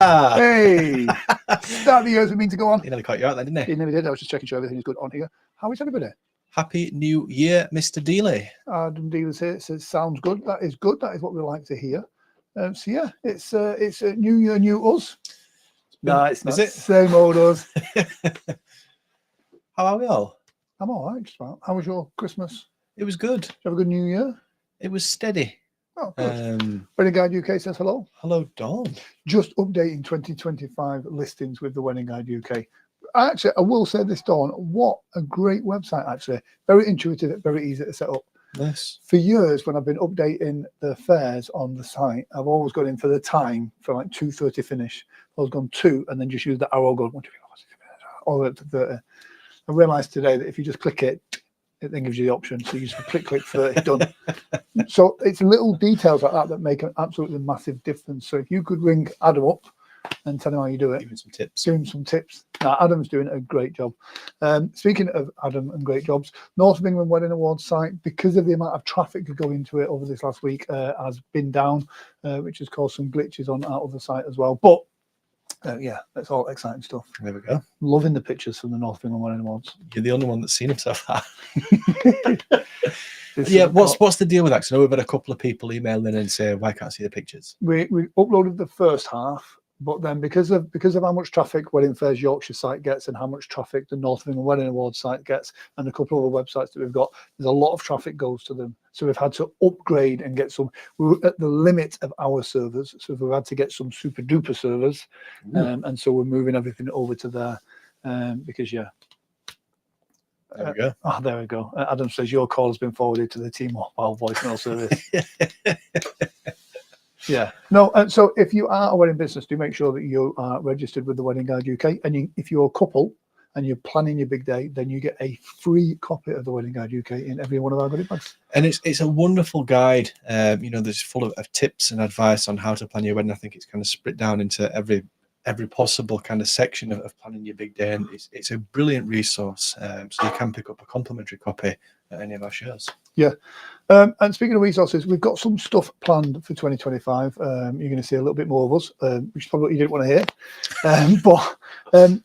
Hey, start the years we mean to go on. He nearly caught you out there, didn't he? He never did. I was just checking sure everything is good on here. How is everybody? Happy New Year, Mr. Dealey. Adam Dealers here. It says, sounds good. That is good. That is what we like to hear. So yeah, it's a new year, new us. No, it's not. Is it? Same old us. How are we all? I'm all right. Just about. How was your Christmas? It was good. Did you have a good New Year? It was steady. Oh, good. Wedding Guide UK says hello. Hello, Dawn. Just updating 2025 listings with the Wedding Guide UK. Actually, I will say this, Dawn. What a great website, actually. Very intuitive, very easy to set up. Yes. For years, when I've been updating the fares on the site, I've always gone in for the time for like 2:30 finish. I've always gone 2 and then just use the arrow going 1, 2, 3, 4, 5, 6, 7, 8, all the way up to 30. I realised today that if you just click it, it then gives you the option. So you just click 30, done. So it's little details like that that make an absolutely massive difference. So if you could ring Adam up and tell him how you do it, Give me some tips. give him some tips. Now, Adam's doing a great job. Speaking of Adam and great jobs, North of England Wedding Awards site, because of the amount of traffic that go into it over this last week, has been down, which has caused some glitches on our other site as well. But yeah, that's all exciting stuff. There we go. Loving the pictures from the North of England Wedding Awards. You're the only one that's seen them so far. This Yeah, is- what's the deal with that? 'Cause I know we've had a couple of people email in and say, "Why can't I see the pictures?" we uploaded the first half, but then because of how much traffic Wedding Fairs Yorkshire site gets and how much traffic the North of England Wedding Awards site gets and a couple of other websites that we've got, there's a lot of traffic goes to them. So we've had to upgrade and get some. We were at the limit of our servers, so we've had to get some super duper servers, and so we're moving everything over to there because yeah. There we go. Oh, there we go. Adam says your call has been forwarded to the T-Mobile voicemail service. Yeah. No, so if you are a wedding business, do make sure that you are registered with the Wedding Guide UK. And if you're a couple and you're planning your big day, then you get a free copy of the Wedding Guide UK in every one of our goodie bags. And it's a wonderful guide. There's full of tips and advice on how to plan your wedding. I think it's kind of split down into every possible kind of section of planning your big day, and it's a brilliant resource. So you can pick up a complimentary copy at any of our shows. Yeah. And speaking of resources, we've got some stuff planned for 2025. You're going to see a little bit more of us, which is probably what you didn't want to hear. But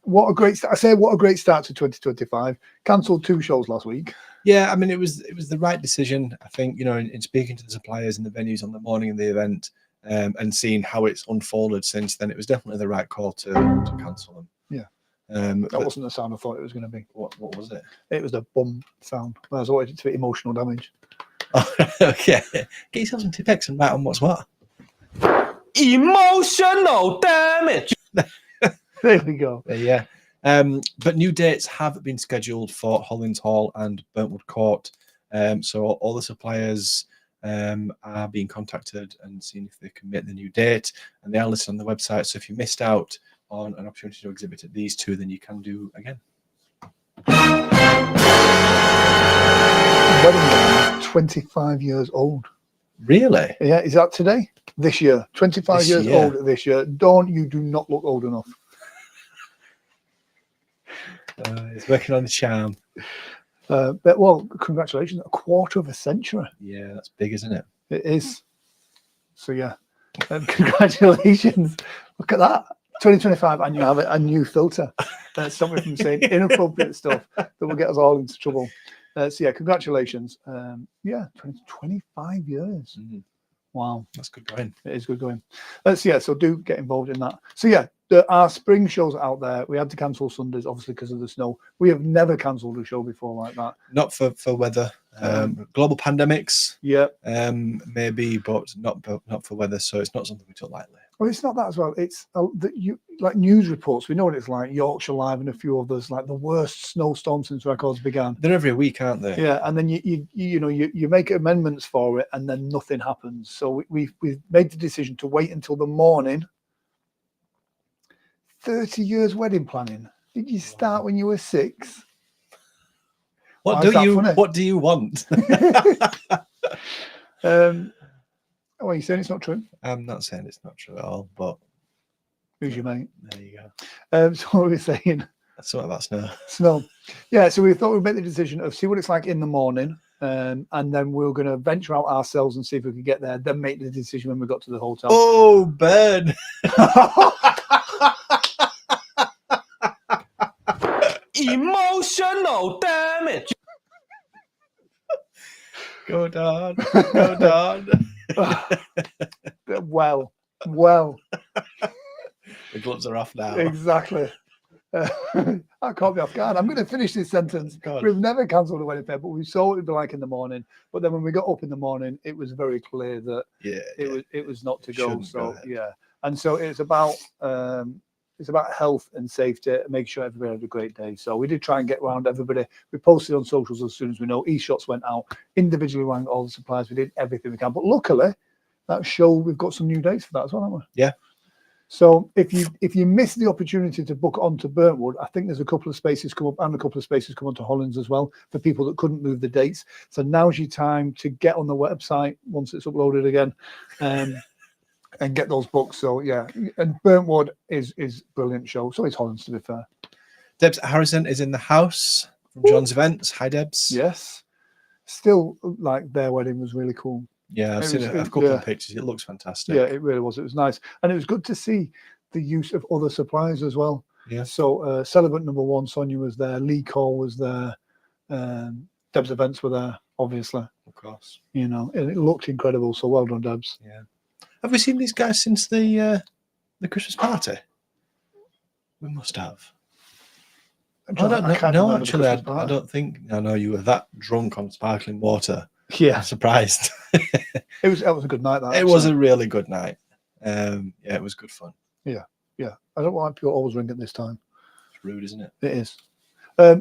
what a great start. I say what a great start to 2025. Cancelled 2 shows last week. Yeah, I mean, it was the right decision. I think, in speaking to the suppliers and the venues on the morning of the event, and seeing how it's unfolded since then, it was definitely the right call to cancel them. Yeah. That That wasn't the sound I thought it was going to be. what was it? It was the bum sound. I was wanted it to be emotional damage. Oh, okay. Get yourself some Tipex and write on what's what. Emotional damage. There we go. Yeah. But new dates have been scheduled for Hollins Hall and Burntwood Court. So all the suppliers are being contacted and seeing if they can make the new date, and they are listed on the website. So if you missed out on an opportunity to exhibit at these 2, then you can do again. Wedding Band, 25 years old. Really? Yeah, is that today? This year. 25 This years year. old this year. Dawn, you do not look old enough. It's working on the charm. But well, congratulations. A quarter of a century. Yeah, that's big, isn't it? It is. So yeah. Congratulations. Look at that. 2025 and you have a new filter. Stop me from saying inappropriate stuff that will get us all into trouble. So yeah, congratulations. 25 years. Mhm. Wow. That's good going. It is good going. So do get involved in that. So yeah, our spring shows are out there. We had to cancel Sundays, obviously, because of the snow. We have never cancelled a show before like that. Not for weather. Global pandemics, Yeah. maybe, but not for weather. So it's not something we took lightly. Well, it's not that as well. It's like news reports. We know what it's like. Yorkshire Live and a few others, like the worst snowstorm since records began. They're every week, aren't they? Yeah, and then you make amendments for it, and then nothing happens. So we've made the decision to wait until the morning. 30 years wedding planning. Did you start when you were 6? What Why do is that you funny? What do you want? Oh, you saying it's not true? I'm not saying it's not true at all, but Who's your mate? there you go. So what were we saying? That's something about snow. Snow. Yeah, so we thought we'd make the decision of see what it's like in the morning, and then we were going to venture out ourselves and see if we could get there, then make the decision when we got to the hotel. Oh, Ben. Emotional damage. Go down. Go down. Well, The gloves are off now. exactly. I can't be off guard. I'm going to finish this sentence. God. We've never cancelled a wedding fair, but we saw what it'd be like in the morning. But then when we got up in the morning, it was very clear that Yeah. it was not to It go. shouldn't go So ahead. yeah, and so it's about health and safety, and make sure everybody had a great day. So we did try and get around everybody. We posted on socials as soon as we know. E-shots went out, individually rang all the suppliers. We did everything we can. But luckily, that show we've got some new dates for that as well, haven't we? Yeah. So if you miss the opportunity to book onto Burntwood, I think there's a couple of spaces come up and a couple of spaces come onto Hollins as well for people that couldn't move the dates. So now's your time to get on the website once it's uploaded again, and get those books. So yeah, and Burntwood is brilliant show. So is Hollins, to be fair. Debs Harrison is in the house from John's Events. Hi, Debs. Yes, still like their wedding was really cool. Yeah, I've It seen was- a couple yeah. of pictures. It looks fantastic. Yeah, it really was. It was nice, and it was good to see the use of other suppliers as well. Yeah. So Celebrant number 1, Sonia was there. Lee Cole was there. Deb's Events were there, obviously. Of course. You know, and it looked incredible. So well done, Debs. Yeah. Have we seen these guys since the Christmas party? We must have. I don't know. can't No, remember the actually, I Christmas party. don't think. I know you were that drunk on sparkling water. Yeah, I'm surprised. it was a good night. That It was actually. a really good night. Yeah, it was good fun. Yeah. I don't like people always ring at this time. It's rude, isn't it? It is.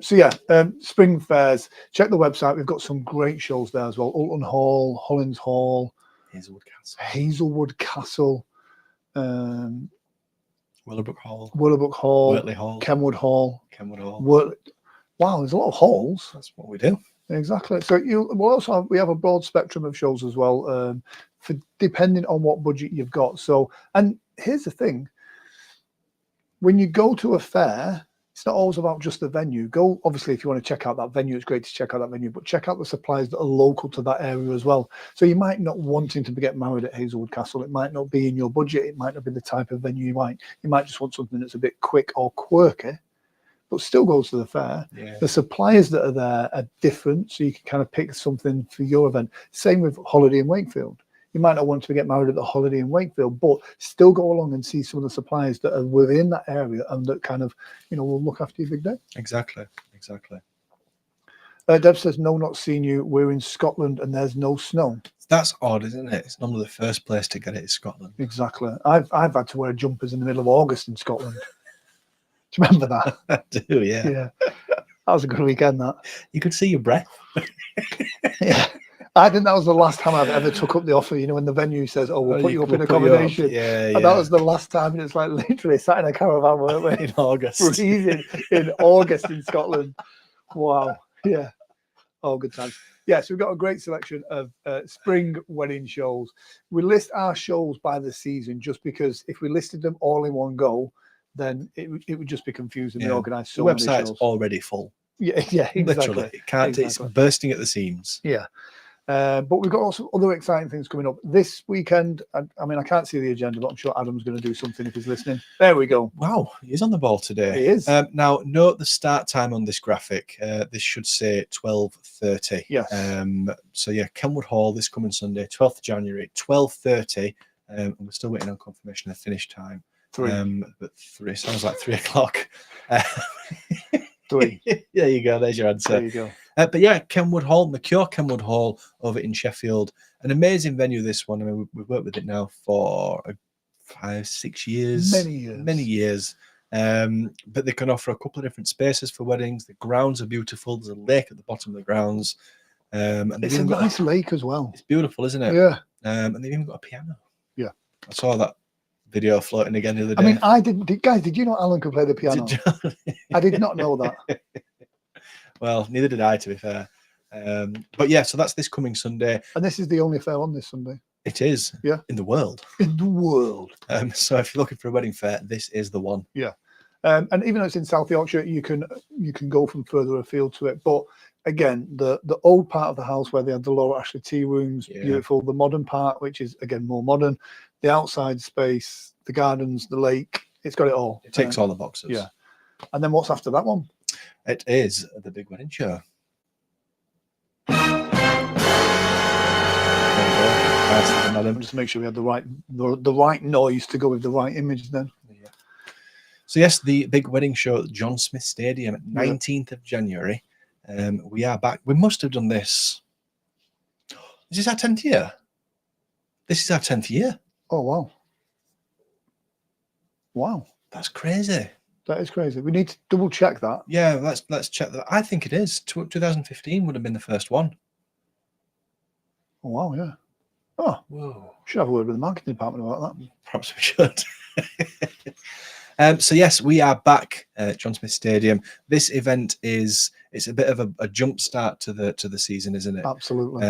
So yeah, spring fairs. Check the website. We've got some great shows there as well. Alton Hall, Hollins Hall, Hazelwood Castle, Hazelwood Castle, Willowbrook Hall, Willowbrook Hall, Wortley Hall, Kenwood Hall. Kenwood Hall. Wow, there's a lot of halls. That's what we do. Exactly. So we have a broad spectrum of shows as well, for depending on what budget you've got. So, and here's the thing: when you go to a fair, it's not always about just the venue. Go, obviously, if you want to check out that venue, it's great to check out that venue, but check out the suppliers that are local to that area as well. So you might not wanting to get married at Hazelwood Castle. It might not be in your budget. It might not be the type of venue you might. You might just want something that's a bit quick or quirky, but still goes to the fair. Yeah. The suppliers that are there are different, so you can kind of pick something for your event. Same with Holiday in Wakefield. You might not want to get married at the Holiday in Wakefield, but still go along and see some of the suppliers that are within that area and that kind of, will look after your big day. Exactly. Deb says, no, not seen you. We're in Scotland and there's no snow. That's odd, isn't it? It's normally the first place to get it is Scotland. Exactly. I've had to wear jumpers in the middle of August in Scotland. Do you remember that? I do, yeah. Yeah. That was a good weekend, that. You could see your breath. Yeah. I think that was the last time I've ever took up the offer, when the venue says, oh, we'll put you up in accommodation. Yeah, And that was the last time, and it's like literally sat in a caravan, weren't we? in August. Freezing in August in Scotland. Wow. Yeah. Oh, good times. Yeah, so we've got a great selection of spring wedding shows. We list our shows by the season just because if we listed them all in one go, then it would just be confusing. Yeah. We organise The so many website's shows. already full. Yeah, exactly. Literally. It can't, Exactly. It's bursting at the seams. Yeah. But we've got also other exciting things coming up this weekend. I mean, I can't see the agenda, but I'm sure Adam's going to do something if he's listening. There we go. Wow, he's on the ball today. He is. Now, note the start time on this graphic. This should say 12:30. Yes. So yeah, Kenwood Hall this coming Sunday, 12th of January, 12:30. And we're still waiting on confirmation of finish time. 3. But 3 sounds like 3 o'clock. 3. There you go. There's your answer. There you go. But yeah, Kenwood Hall, McCure Kenwood Hall over in Sheffield. An amazing venue, this one. I mean, we've worked with it now for 5-6 years. Many years. But they can offer a couple of different spaces for weddings. The grounds are beautiful. There's a lake at the bottom of the grounds. And they've It's a even got nice lake as well. It's beautiful, isn't it? Yeah. And they've even got a piano. Yeah. I saw that video floating again the other I day. mean, I didn't. Guys, did you know Alan could play the piano? Did you? I did not know that. Well, neither did I, to be fair. But yeah, so that's this coming Sunday. And this is the only fair on this Sunday It is. Yeah. In the world. in the world. So if you're looking for a wedding fair, this is the one. And even though it's in South Yorkshire, you can go from further afield to it. But again, the old part of the house where they had the Laura Ashley tea rooms, Yeah. beautiful. The modern part, which is again more modern, the outside space, the gardens, the lake. It's got it all. It ticks all the boxes. yeah. And then what's after that one? It is the big wedding show. And just make sure we had the right noise to go with the right image then. Yeah. So yes, the big wedding show at John Smith Stadium at Yeah. 19th of January. We are back. We must have done this. Is this our 10th year? This is our 10th year. Oh wow. Wow. That's crazy. That is crazy. We need to double check that. Yeah, let's check that. I think it is. 2015 would have been the first one. Oh wow, yeah. Oh, Whoa. should have a word with the marketing department about that. Perhaps we should. So yes, we are back at John Smith Stadium. This event it's a bit of a jump start to the season, isn't it? Absolutely.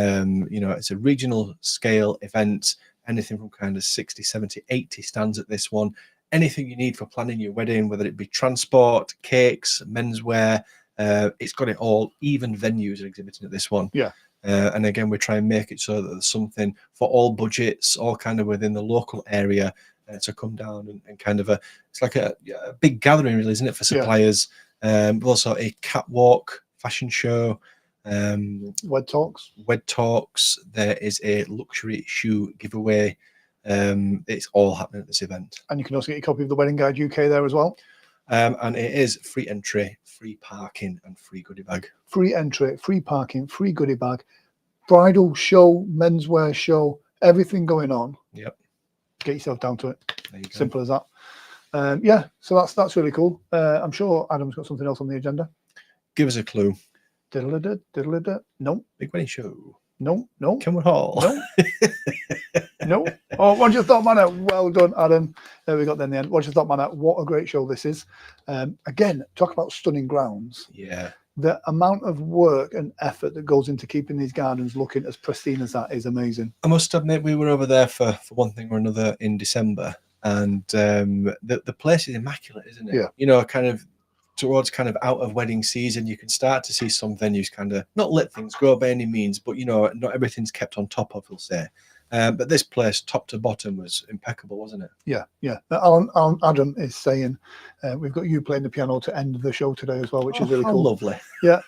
You know, it's a regional scale event, anything from kind of 60, 70, 80 stands at this one. Anything you need for planning your wedding, whether it be transport, cakes, menswear, it's got it all. Even venues are exhibiting at this one. Yeah. And again, we try and make it so that there's something for all budgets, all kind of within the local area to come down and kind of it's like a big gathering, really, isn't it, for suppliers? But also a catwalk fashion show. Wed Talks. Wed Talks. There is a luxury shoe giveaway. It's all happening at this event. And you can also get your copy of the Wedding Guide UK there as well. And it is free entry, free parking, and free goodie bag. Free entry, free parking, free goodie bag, bridal show, menswear show, everything going on. Yep. Get yourself down to it. There you go. Simple as that. Yeah, so that's really cool. I'm sure Adam's got something else on the agenda. Give us a clue. Diddle-a-da, diddle-a-da. No, Big wedding show. no, no, Kenwood Hall. no, no. Oh, what you thought, man? Well done, Adam. There we got there in the end. What you thought, man? What a great show this is. Again, talk about stunning grounds. Yeah. The amount of work and effort that goes into keeping these gardens looking as pristine as that is amazing. I must admit, we were over there for one thing or another in December, and the place is immaculate, isn't it? Yeah. You know, kind of towards kind of out of wedding season, you can start to see some venues kind of not let things go by any means, but you know, not everything's kept on top of, we'll say. But this place, top to bottom, was impeccable, wasn't it? Yeah, yeah. Adam is saying we've got you playing the piano to end the show today as well, which is really how cool. Lovely. Yeah.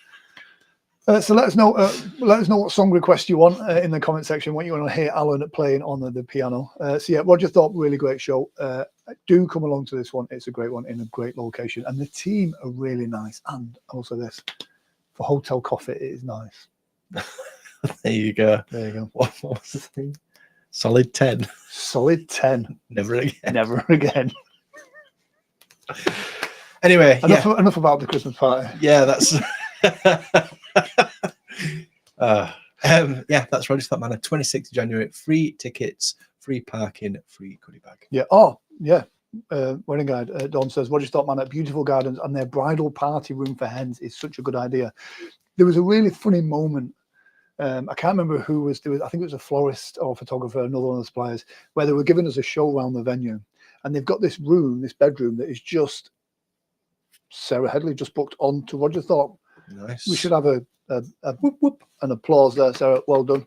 So let us know what song request you want in the comment section. What you want to hear Alan playing on the piano. So yeah, Roger Thorpe, really great show. Do come along to this one. It's a great one in a great location, and the team are really nice. And also this for hotel coffee, it is nice. There you go. There you go. What was the thing? Solid 10. Solid 10. Never again. Never again. Anyway, Enough about the Christmas party. yeah, that's yeah, that's Roger Thorpe Manor, 26th January. Free tickets, free parking, free goodie bag. Yeah. Oh, yeah. Wedding Guide. Don says, Roger Thorpe Manor, beautiful gardens, and their bridal party room for hens is such a good idea. There was a really funny moment. I can't remember who was doing. I think it was a florist or photographer, another one of the suppliers, where they were giving us a show around the venue, and they've got this room, this bedroom that is just Sarah Headley just booked on to Roger Thorpe. Nice. We should have a whoop whoop and applause there, Sarah. Well done.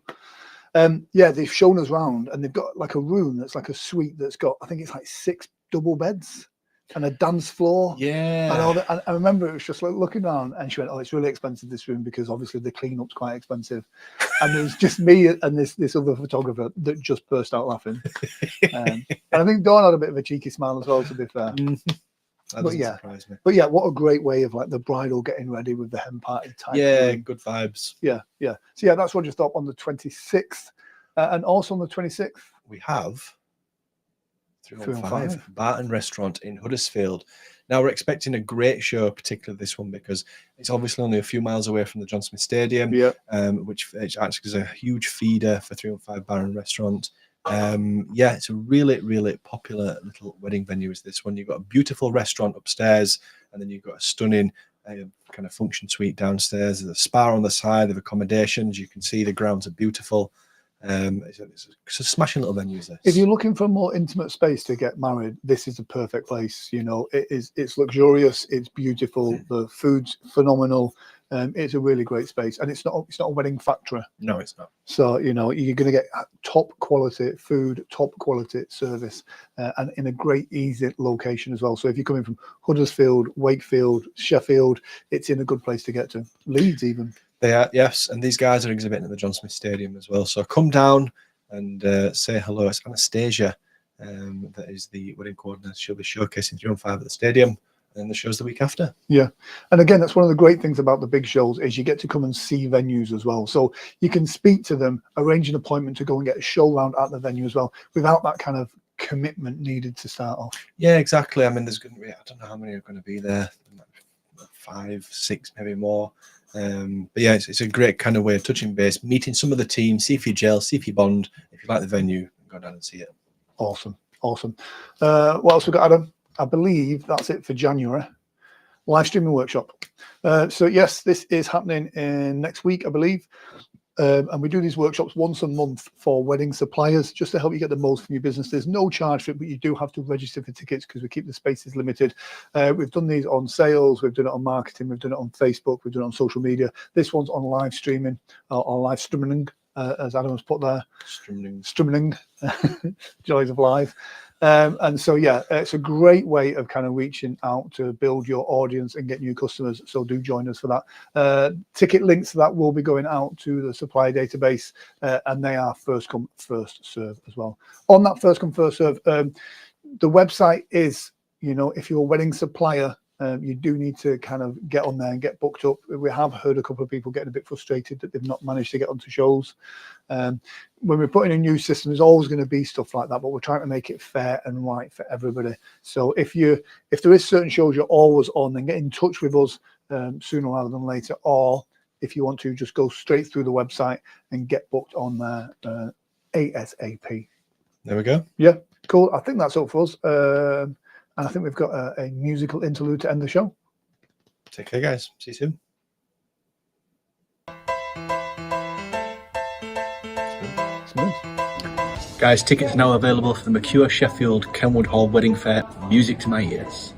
Yeah, they've shown us round, and they've got like a room that's like a suite that's got, I think it's like 6 double beds and a dance floor. Yeah. And all that. And I remember it was just like looking around, and she went, "Oh, it's really expensive, this room, because obviously the clean-up's quite expensive." And it was just me and this other photographer that just burst out laughing. And I think Dawn had a bit of a cheeky smile as well, to be fair. That doesn't surprise me. But yeah, what a great way of like the bridal getting ready with the hen party type. Yeah, room. good vibes. Yeah, yeah. So yeah, that's Roger Thorpe on the 26th, and also on the 26th. We have 315 315. Barton Restaurant in Huddersfield. Now we're expecting a great show, particularly this one, because it's obviously only a few miles away from the John Smith Stadium, Yeah, which actually is a huge feeder for 315 Barton Restaurant. Yeah, it's a really, really popular little wedding venue is this one. You've got a beautiful restaurant upstairs, and then you've got a stunning kind of function suite downstairs. There's a spa on the side of accommodations. You can see the grounds are beautiful. It's a smashing little venue. This. if you're looking for a more intimate space to get married, this is the perfect place. You know, it's luxurious, it's beautiful, the food's phenomenal. It's a really great space, and it's not a wedding factory. No, it's not. So you know you're going to get top quality food, top quality service, and in a great easy location as well. So if you're coming from Huddersfield, Wakefield, Sheffield, it's in a good place to get to. Leeds even. They are, yes, and these guys are exhibiting at the John Smith Stadium as well. So come down and say hello. It's Anastasia, that is the wedding coordinator. She'll be showcasing 315 at the stadium, and the show's the week after. Yeah, and again, that's one of the great things about the big shows is you get to come and see venues as well. So you can speak to them, arrange an appointment to go and get a show round at the venue as well, without that kind of commitment needed to start off. Yeah, exactly. I mean, there's going to be, I don't know how many are going to be there, 5, 6, maybe more. But yeah, it's a great kind of way of touching base, meeting some of the team, see if you gel, see if you bond. If you like the venue, go down and see it. Awesome. Awesome. What else we got, Adam? I believe that's it for January. Live streaming workshop. So yes, this is happening in next week, I believe. And we do these workshops once a month for wedding suppliers, just to help you get the most from your business. There's no charge for it, but you do have to register for tickets because we keep the spaces limited. We've done these on sales, we've done it on marketing, we've done it on Facebook, we've done it on social media. This one's on live streaming, or live streaming, as Adam has put there. Streaming, joys of live. And so, yeah, it's a great way of kind of reaching out to build your audience and get new customers. So do join us for that. Ticket links to that will be going out to the supplier database, and they are first come, first serve as well. On that first come, first serve, the website is, you know, if you're a wedding supplier, you do need to kind of get on there and get booked up. We have heard a couple of people getting a bit frustrated that they've not managed to get onto shows. When we're putting a new system, there's always going to be stuff like that, but we're trying to make it fair and right for everybody. So if there is certain shows you're always on, then get in touch with us sooner rather than later. Or if you want to, just go straight through the website and get booked on there ASAP. There we go. Yeah, cool. I think that's all for us. And I think we've got a musical interlude to end the show. Take care, guys. See you soon. Smooth. Guys, tickets are now available for the Mercure Sheffield Kenwood Hall Wedding Fair. Music to my ears.